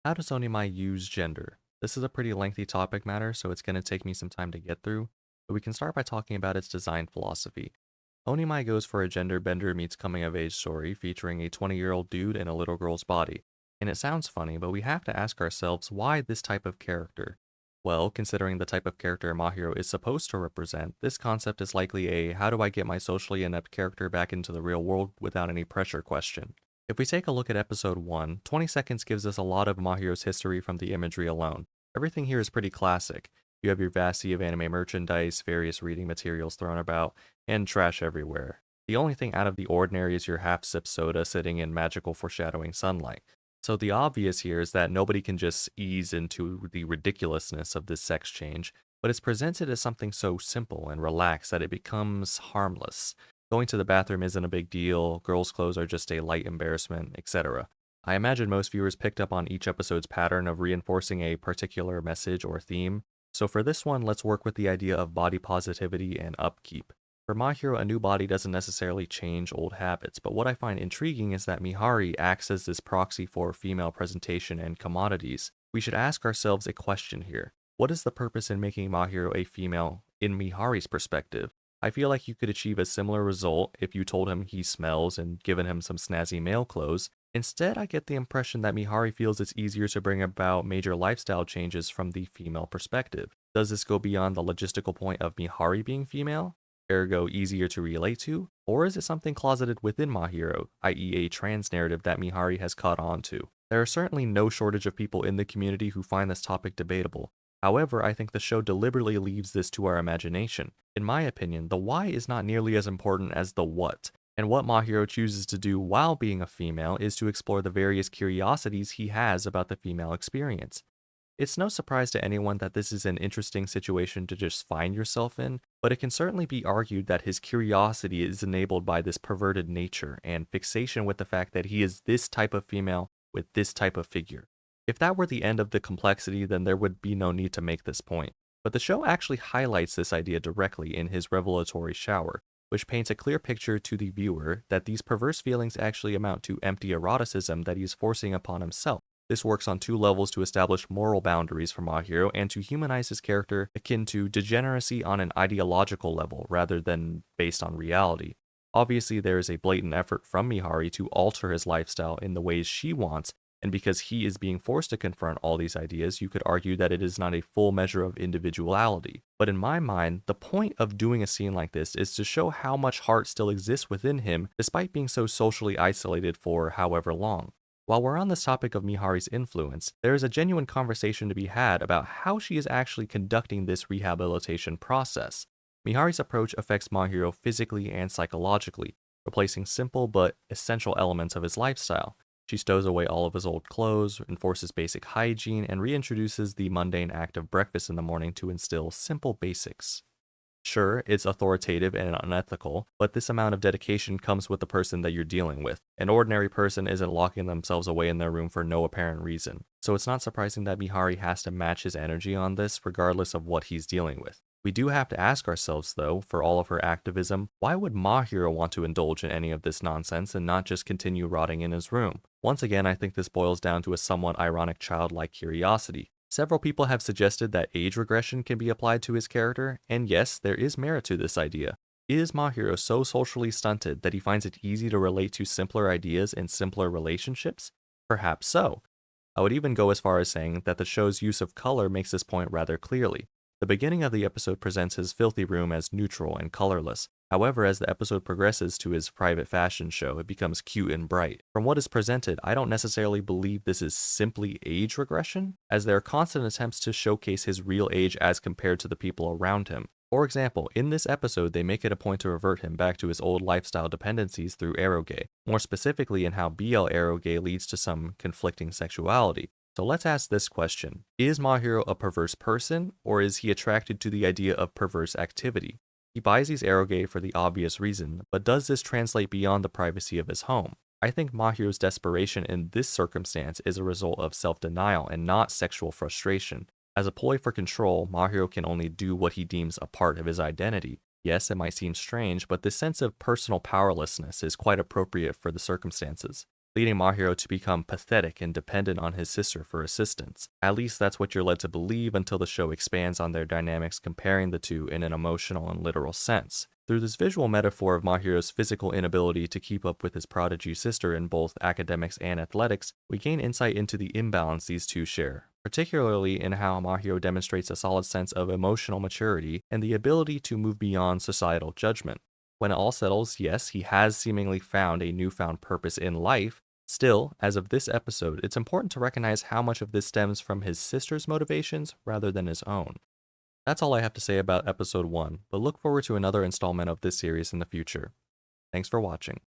How does Onimai use gender? This is a pretty lengthy topic matter, so it's going to take me some time to get through, but we can start by talking about its design philosophy. Onimai goes for a gender bender meets coming of age story featuring a 20-year-old dude in a little girl's body. And it sounds funny, but we have to ask ourselves why this type of character? Well, considering the type of character Mahiro is supposed to represent, this concept is likely a how do I get my socially inept character back into the real world without any pressure question. If we take a look at episode 1, 20 seconds gives us a lot of Mahiro's history from the imagery alone. Everything here is pretty classic. You have your vast sea of anime merchandise, various reading materials thrown about, and trash everywhere. The only thing out of the ordinary is your half-sip soda sitting in magical foreshadowing sunlight. So the obvious here is that nobody can just ease into the ridiculousness of this sex change, but it's presented as something so simple and relaxed that it becomes harmless. Going to the bathroom isn't a big deal, girls' clothes are just a light embarrassment, etc. I imagine most viewers picked up on each episode's pattern of reinforcing a particular message or theme, so for this one, let's work with the idea of body positivity and upkeep. For My Hero, a new body doesn't necessarily change old habits, but what I find intriguing is that Mihari acts as this proxy for female presentation and commodities. We should ask ourselves a question here. What is the purpose in making My Hero a female in Mihari's perspective? I feel like you could achieve a similar result if you told him he smells and given him some snazzy male clothes. Instead, I get the impression that Mihari feels it's easier to bring about major lifestyle changes from the female perspective. Does this go beyond the logistical point of Mihari being female, ergo easier to relate to? Or is it something closeted within Mahiro, i.e. a trans narrative that Mihari has caught on to? There are certainly no shortage of people in the community who find this topic debatable. However, I think the show deliberately leaves this to our imagination. In my opinion, the why is not nearly as important as the what, and what Mahiro chooses to do while being a female is to explore the various curiosities he has about the female experience. It's no surprise to anyone that this is an interesting situation to just find yourself in, but it can certainly be argued that his curiosity is enabled by this perverted nature and fixation with the fact that he is this type of female with this type of figure. If that were the end of the complexity, then there would be no need to make this point. But the show actually highlights this idea directly in his revelatory shower, which paints a clear picture to the viewer that these perverse feelings actually amount to empty eroticism that he is forcing upon himself. This works on two levels to establish moral boundaries for Mahiro and to humanize his character akin to degeneracy on an ideological level rather than based on reality. Obviously, there is a blatant effort from Mihari to alter his lifestyle in the ways she wants, and because he is being forced to confront all these ideas, you could argue that it is not a full measure of individuality. But in my mind, the point of doing a scene like this is to show how much heart still exists within him despite being so socially isolated for however long. While we're on this topic of Mihari's influence, there is a genuine conversation to be had about how she is actually conducting this rehabilitation process. Mihari's approach affects Mahiro physically and psychologically, replacing simple but essential elements of his lifestyle. She stows away all of his old clothes, enforces basic hygiene, and reintroduces the mundane act of breakfast in the morning to instill simple basics. Sure, it's authoritative and unethical, but this amount of dedication comes with the person that you're dealing with. An ordinary person isn't locking themselves away in their room for no apparent reason, so it's not surprising that Mihari has to match his energy on this regardless of what he's dealing with. We do have to ask ourselves, though, for all of her activism, why would Mahiro want to indulge in any of this nonsense and not just continue rotting in his room? Once again, I think this boils down to a somewhat ironic childlike curiosity. Several people have suggested that age regression can be applied to his character, and yes, there is merit to this idea. Is Mahiro so socially stunted that he finds it easy to relate to simpler ideas and simpler relationships? Perhaps so. I would even go as far as saying that the show's use of color makes this point rather clearly. The beginning of the episode presents his filthy room as neutral and colorless. However, as the episode progresses to his private fashion show, it becomes cute and bright. From what is presented, I don't necessarily believe this is simply age regression, as there are constant attempts to showcase his real age as compared to the people around him. For example, in this episode, they make it a point to revert him back to his old lifestyle dependencies through eroge, more specifically in how BL eroge leads to some conflicting sexuality. So let's ask this question. Is Mahiro a perverse person, or is he attracted to the idea of perverse activity? He buys these eroge for the obvious reason, but does this translate beyond the privacy of his home? I think Mahiro's desperation in this circumstance is a result of self-denial and not sexual frustration. As a ploy for control, Mahiro can only do what he deems a part of his identity. Yes, it might seem strange, but this sense of personal powerlessness is quite appropriate for the circumstances. leading Mahiro to become pathetic and dependent on his sister for assistance. At least that's what you're led to believe until the show expands on their dynamics, comparing the two in an emotional and literal sense. Through this visual metaphor of Mahiro's physical inability to keep up with his prodigy sister in both academics and athletics, we gain insight into the imbalance these two share, particularly in how Mahiro demonstrates a solid sense of emotional maturity and the ability to move beyond societal judgment. When it all settles, yes, he has seemingly found a newfound purpose in life. Still, as of this episode, it's important to recognize how much of this stems from his sister's motivations rather than his own. That's all I have to say about episode 1, but look forward to another installment of this series in the future. Thanks for watching.